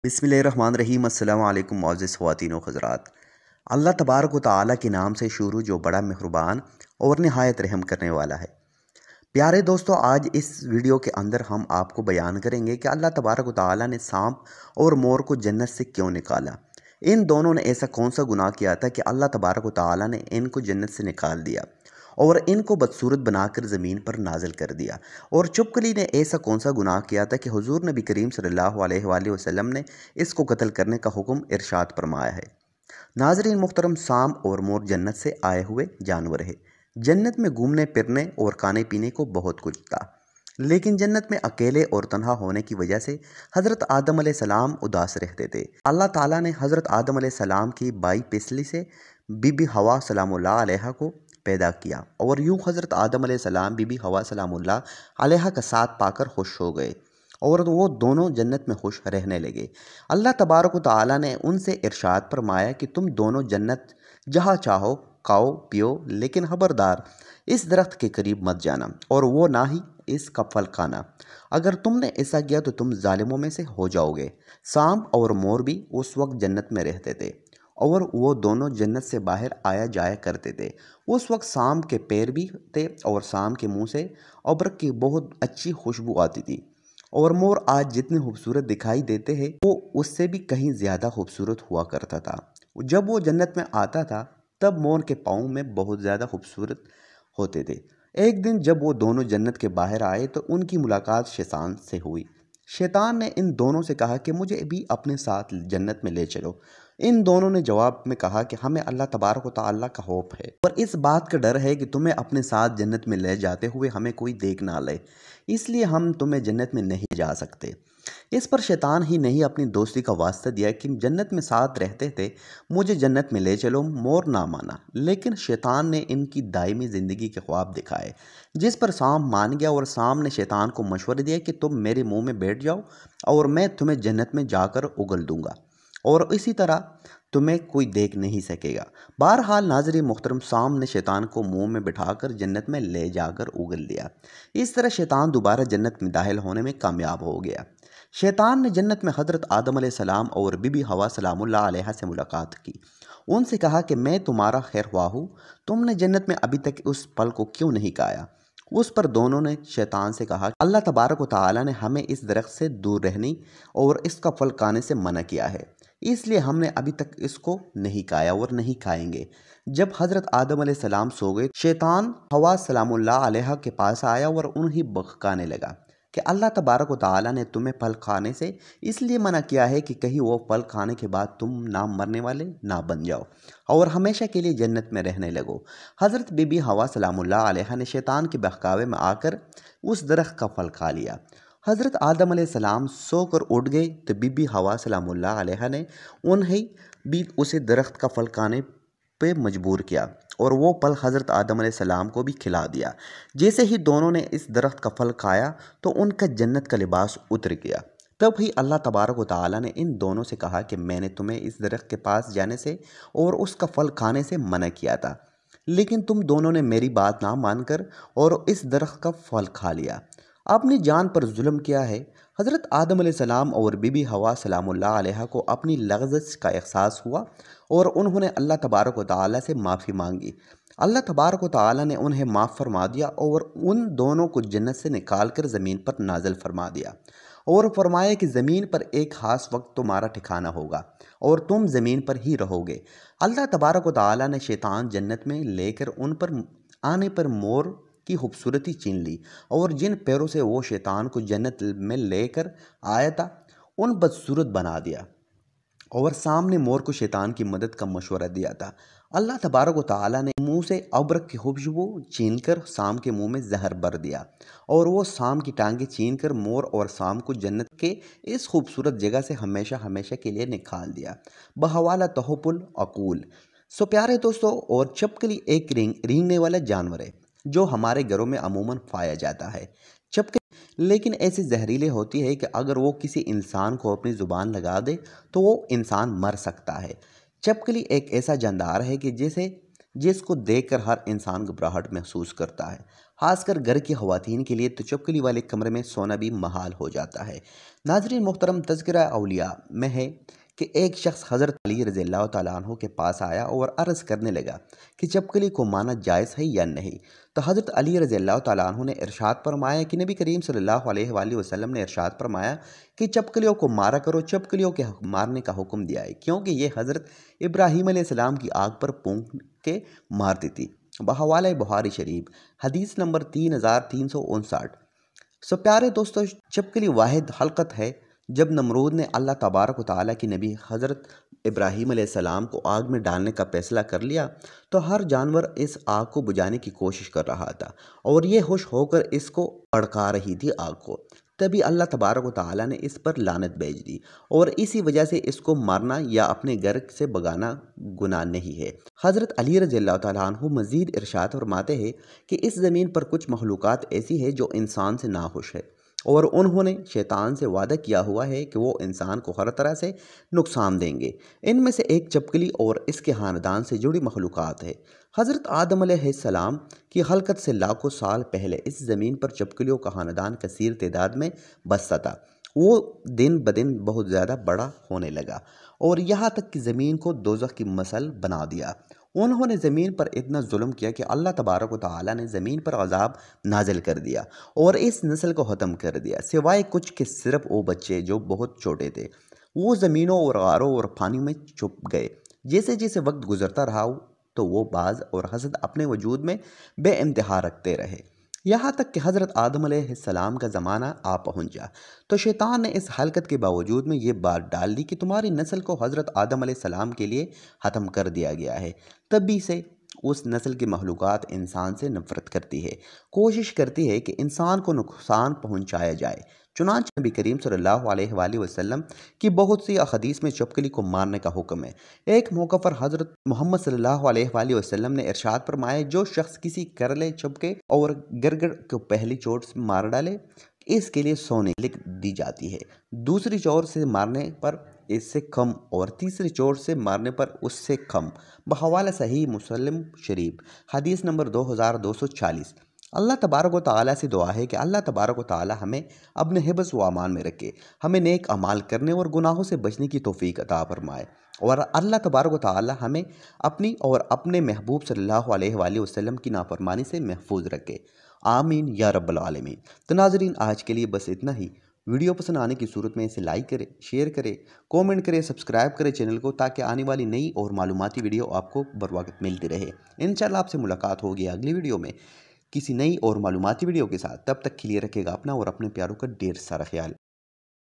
बिस्मिल्लाहिर्रहमानिर्रहीम। अस्सलाम वालेकुम मुअज़्ज़िज़ ख़वातीन व हज़रात। अल्लाह तबारक व तआला के नाम से शुरू जो बड़ा मेहरबान और निहायत रहम करने वाला है। प्यारे दोस्तों, आज इस वीडियो के अंदर हम आपको बयान करेंगे कि अल्लाह तबारक व तआला ने सांप और मोर को जन्नत से क्यों निकाला। इन दोनों ने ऐसा कौन सा गुनाह किया था कि अल्लाह तबारक व तआला ने इनको जन्नत से निकाल दिया और इनको बदसूरत बनाकर ज़मीन पर नाजिल कर दिया। और चुपकली ने ऐसा कौन सा गुनाह किया था कि हुज़ूर नबी करीम सल्लल्लाहु अलैहि वसल्लम ने इसको कत्ल करने का हुक्म इरशाद फरमाया है। नाज़रीन मुहतरम, सांप और मोर जन्नत से आए हुए जानवर है। जन्नत में घूमने फिरने और खाने पीने को बहुत कुछ था, लेकिन जन्नत में अकेले और तन्हा होने की वजह से हज़रत आदम अलैहिस्सलाम उदास रहते थे। अल्लाह ताला ने हज़रत आदम अलैहिस्सलाम की बाई पिसली से बीबी हवा सलामुल्लाह अलैहा को पैदा किया और यूं हज़रत आदम अलैहिस्सलाम बीबी हवा सलामुल्लाह अलैहा का साथ पाकर खुश हो गए और वो दोनों जन्नत में खुश रहने लगे। अल्लाह तबारक व तआला ने उनसे इरशाद फरमाया कि तुम दोनों जन्नत जहाँ चाहो खाओ पियो, लेकिन खबरदार इस दरख्त के करीब मत जाना और वो ना ही इसका फल खाना। अगर तुमने ऐसा किया तो तुम जालिमों में से हो जाओगे। सांप और मोर भी उस वक्त जन्नत में रहते थे और वो दोनों जन्नत से बाहर आया जाया करते थे। उस वक्त सांप के पैर भी थे और सांप के मुंह से अबरक की बहुत अच्छी खुशबू आती थी। और मोर आज जितने खूबसूरत दिखाई देते हैं वो उससे भी कहीं ज़्यादा खूबसूरत हुआ करता था। जब वो जन्नत में आता था तब मोर के पाँव में बहुत ज़्यादा खूबसूरत होते थे। एक दिन जब वो दोनों जन्नत के बाहर आए तो उनकी मुलाकात शैतान से हुई। शैतान ने इन दोनों से कहा कि मुझे भी अपने साथ जन्नत में ले चलो। इन दोनों ने जवाब में कहा कि हमें अल्लाह तबारक व तआला का खौफ है और इस बात का डर है कि तुम्हें अपने साथ जन्नत में ले जाते हुए हमें कोई देख ना ले, इसलिए हम तुम्हें जन्नत में नहीं जा सकते। इस पर शैतान ही नहीं अपनी दोस्ती का वास्ता दिया कि जन्नत में साथ रहते थे, मुझे जन्नत में ले चलो। मोर ना माना, लेकिन शैतान ने इनकी दायमी ज़िंदगी के ख्वाब दिखाए, जिस पर सांप मान गया और सांप ने शैतान को मशवरा दिया कि तुम मेरे मुंह में बैठ जाओ और मैं तुम्हें जन्नत में जाकर उगल दूंगा और इसी तरह तुम्हें कोई देख नहीं सकेगा। बहरहाल नाज़रीन मुहतरम, सांप ने शैतान को मुंह में बिठाकर जन्नत में ले जाकर उगल दिया। इस तरह शैतान दोबारा जन्नत में दाखिल होने में कामयाब हो गया। शैतान ने जन्नत में हज़रत आदम अलैहिस्सलाम और बीबी हवा सलामुल्लाह अलैहा से मुलाकात की। उनसे कहा कि मैं तुम्हारा खैरख्वाह हूँ, तुमने जन्नत में अभी तक उस फल को क्यों नहीं खाया। उस पर दोनों ने शैतान से कहा, अल्लाह तबारक व तआला ने हमें इस दरख्त से दूर रहने और इसका फल खाने से मना किया है, इसलिए हमने अभी तक इसको नहीं खाया और नहीं खाएंगे। जब हज़रत आदम अलैहिस्सलाम सो गए, शैतान हवा सलामुल्लाह अलैहा के पास आया और उन्हें बहकाने लगा कि अल्लाह तबारक व तआला ने तुम्हें फल खाने से इसलिए मना किया है कि कहीं वो फल खाने के बाद तुम ना मरने वाले ना बन जाओ और हमेशा के लिए जन्नत में रहने लगो। हज़रत बीबी हवा सलामुल्लाह अलैहा ने शैतान के बहकावे में आकर उस दरख्त का फल खा लिया। हज़रत आदम अलैहिस्सलाम सोकर उठ गए तो बीबी हवा सलामुल्लाह अलैहा ने उन्हें भी उसे दरख्त का फल खाने पे मजबूर किया और वो फल हज़रत आदम अलैहिस्सलाम को भी खिला दिया। जैसे ही दोनों ने इस दरख्त का फल खाया तो उनका जन्नत का लिबास उतर गया। तब ही अल्लाह तबारक व तआला ने इन दोनों से कहा कि मैंने तुम्हें इस दरख्त के पास जाने से और उसका फल खाने से मना किया था, लेकिन तुम दोनों ने मेरी बात ना मानकर और इस दरख्त का फल खा लिया, अपनी जान पर जुल्म किया है। हज़रत आदम अलैहिस्सलाम और बीबी हवा सलामुल्लाह अलैहा को अपनी लग़्ज़त का एहसास हुआ और उन्होंने अल्लाह तबारक व तआला से माफ़ी मांगी। अल्लाह तबारक व तआला ने उन्हें माफ़ फरमा दिया और उन दोनों को जन्नत से निकाल कर ज़मीन पर नाज़िल फरमा दिया और फरमाया कि ज़मीन पर एक ख़ास वक्त तुम्हारा ठिकाना होगा और तुम ज़मीन पर ही रहोगे। अल्लाह तबारक व तआला ने शैतान जन्नत में लेकर उन पर आने पर मोर की खूबसूरती छीन ली और जिन पैरों से वो शैतान को जन्नत में लेकर आया था उन बदसूरत बना दिया और सामने मोर को शैतान की मदद का मशवरा दिया था। अल्लाह तबारक व तआला ने मुंह से अबरक की खुशबू छीनकर साम के मुंह में जहर भर दिया और वो साम की टांगें छीनकर मोर और साम को जन्नत के इस खूबसूरत जगह से हमेशा हमेशा के लिए निकाल दिया। बहवाला तहफुल अकूल। सो प्यारे दोस्तों, और चपकली एक रेंगने वाला जानवर है जो हमारे घरों में अमूमन पाया जाता है। चपकली लेकिन ऐसी जहरीली होती है कि अगर वो किसी इंसान को अपनी ज़ुबान लगा दे तो वो इंसान मर सकता है। चपकली एक ऐसा जानदार है कि जिसको देखकर हर इंसान घबराहट महसूस करता है। खासकर घर की ख़वातीन के लिए तो चपकली वाले कमरे में सोना भी महाल हो जाता है। नाज़रीन मोहतरम, तज़किरा औलिया में है कि एक शख्स हज़रत अली रज़ियल्लाहु तआला अन्हु के पास आया और अर्ज़ करने लगा कि चपकली को माना जायज़ है या नहीं। तो हज़रत अली रज़ियल्लाहु तआला अन्हु ने इरशाद फरमाया कि नबी करीम सल्लल्लाहु अलैहि वसल्लम ने इरशाद फरमाया कि चपकलियों को मारा करो, चपकलियों के मारने का हुक्म दिया है क्योंकि ये हज़रत इब्राहीम अलैहिस्सलाम की आग पर फूंक के मारती थी। बहवाले बुखारी शरीफ हदीस नंबर 3359। सो प्यारे दोस्तों, चपकली वाहिद हलकत है जब नमरूद ने अल्लाह तबारक व तआला की नबी हज़रत इब्राहीम अलैहिस्सलाम को आग में डालने का फैसला कर लिया तो हर जानवर इस आग को बुझाने की कोशिश कर रहा था और ये खुश होकर इसको भड़का रही थी आग को। तभी अल्लाह तबारक व तआला ने इस पर लानत भेज दी और इसी वजह से इसको मारना या अपने घर से भगाना गुनाह नहीं है। हज़रत अली रज़ियल्लाहु तआला अन्हु मज़ीद इरशाद फरमाते हैं कि इस ज़मीन पर कुछ मखलूक़ात ऐसी है जो इंसान से नाखुश है और उन्होंने शैतान से वादा किया हुआ है कि वो इंसान को हर तरह से नुकसान देंगे। इनमें से एक चपकली और इसके ख़ानदान से जुड़ी मखलूक़ात है। हज़रत आदम अलैहिस्सलाम की खलकत से लाखों साल पहले इस ज़मीन पर चपकलियों का ख़ानदान कसीर तादाद में बसता था। वो दिन ब दिन बहुत ज़्यादा बड़ा होने लगा और यहाँ तक कि ज़मीन को दोज़ख की मसल बना दिया। उन्होंने ज़मीन पर इतना जुल्म किया कि अल्लाह तबारक व तआला ने ज़मीन पर अज़ाब नाजिल कर दिया और इस नस्ल को ख़त्म कर दिया, सिवाय कुछ के सिर्फ वो बच्चे जो बहुत छोटे थे। वो ज़मीनों और गारों और पानी में छुप गए। जैसे जैसे वक्त गुजरता रहा तो वो बाज़ और हसद अपने वजूद में बेइंतहा रखते रहे, यहाँ तक कि हज़रत आदम अलैहिस्सलाम का ज़माना आ पहुँचा तो शैतान ने इस हरकत के बावजूद में ये बात डाल दी कि तुम्हारी नस्ल को हज़रत आदम अलैहिस्सलाम के लिए ख़त्म कर दिया गया है। तभी से उस नस्ल की मखलूक़ात इंसान से नफ़रत करती है, कोशिश करती है कि इंसान को नुकसान पहुँचाया जाए। चुनांचे नबी करीम सल्लल्लाहु अलैहि वसल्लम की बहुत सी हदीस में चपकली को मारने का हुक्म है। एक मौका पर हज़रत मोहम्मद सल्लल्लाहु अलैहि वसल्लम ने इरशाद फरमाया, जो शख्स किसी करले, चपके और गरगड़ को पहली चोट से मार डाले इसके लिए सोने लिख दी जाती है, दूसरी चोट से मारने पर इससे कम और तीसरी चोट से मारने पर उससे कम। बहवाला सही मुस्लिम शरीफ हदीस नंबर 2240। अल्लाह तबारक व तआला से दुआ है कि अल्लाह तबारक व तआला हमें अपने हिफ्ज़ व अमान में रखे, हमें नेक अमाल करने और गुनाहों से बचने की तौफीक अता फरमाए और अल्लाह तबारक व तआला हमें अपनी और अपने महबूब सल्लल्लाहु अलैहि वसल्लम की नाफरमानी से महफूज रखे। आमीन या रब्बल आलमीन। तो नाज़रीन, आज के लिए बस इतना ही। वीडियो पसंद आने की सूरत में इसे लाइक करें, शेयर करें, कमेंट करें, सब्सक्राइब करें चैनल को, ताकि आने वाली नई और मालूमाती वीडियो आपको बर वक्त मिलती रहे। इंशाअल्लाह आपसे मुलाकात होगी अगली वीडियो में किसी नई और मालूमाती वीडियो के साथ। तब तक के लिए रखेगा अपना और अपने प्यारों का ढेर सारा ख्याल।